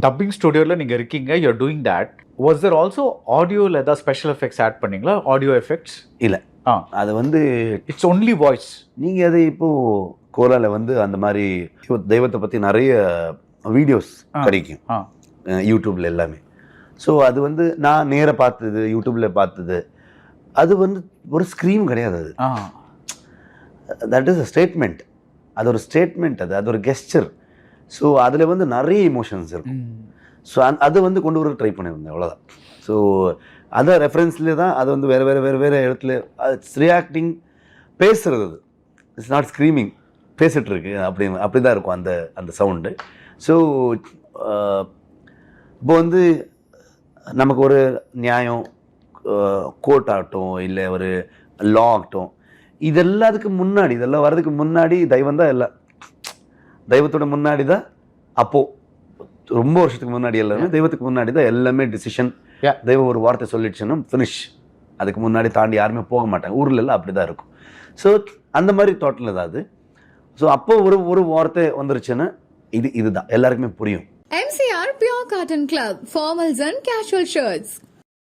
Dubbing ஸ்டுடியோவில் நீங்கள் இருக்கீங்க, you're doing that. Was there also ஆடியோவில் ஏதாவது ஸ்பெஷல் எஃபெக்ட்ஸ் ஆட் பண்ணீங்களா? ஆடியோ எஃபெக்ட்ஸ் இல்லை, அது வந்து இட்ஸ் ஒன்லி வாய்ஸ். நீங்கள் அது இப்போது கோலாவில் வந்து அந்த மாதிரி தெய்வத்தை பற்றி நிறைய வீடியோஸ் கிடைக்கும் யூடியூப்பில் எல்லாமே. ஸோ அது வந்து நான் நேராக பார்த்தது, யூடியூப்பில் பார்த்தது, அது வந்து ஒரு ஸ்க்ரீன் கிடையாது. அது தட் இஸ் அ ஸ்டேட்மெண்ட். அது ஒரு ஸ்டேட்மெண்ட், அது ஒரு கெஸ்டர். ஸோ அதில் வந்து நிறைய இமோஷன்ஸ் இருக்கும். ஸோ அது வந்து கொண்டு வர ட்ரை பண்ணியிருந்தேன், அவ்வளோதான். ஸோ அதை ரெஃபரன்ஸ்லேயே தான் அது வந்து வேறு இடத்துல இட்ஸ் ரியாக்டிங், பேசுகிறது. அது இட்ஸ் நாட் ஸ்க்ரீமிங், பேசிகிட்ருக்கு அப்படி தான் இருக்கும் அந்த சவுண்டு. ஸோ இப்போ வந்து நமக்கு ஒரு நியாயம், கோர்ட் ஆகட்டும், இல்லை ஒரு லா ஆகட்டும், இதெல்லாம் வர்றதுக்கு முன்னாடி தெய்வம் தான் எல்லாம். தெய்வத்தோட முன்னாடி தான், அப்போது ரொம்ப வருஷத்துக்கு முன்னாடி எல்லாமே தெய்வத்துக்கு முன்னாடி தான் எல்லாமே டிசிஷன். தெய்வம் ஒரு வார்த்தை சொல்லிடுச்சுன்னா ஃபினிஷ். அதுக்கு முன்னாடி தாண்டி யாருமே போக மாட்டாங்க. ஊரில் எல்லாம் அப்படி தான் இருக்கும். ஸோ அந்த மாதிரி தோட்டல் தான் அது. ஸோ அப்போ ஒரு வார்த்தை வந்துருச்சுன்னா இதுதான் எல்லாருக்குமே புரியும். MCR Pure Cotton Club, formals and casual shirts.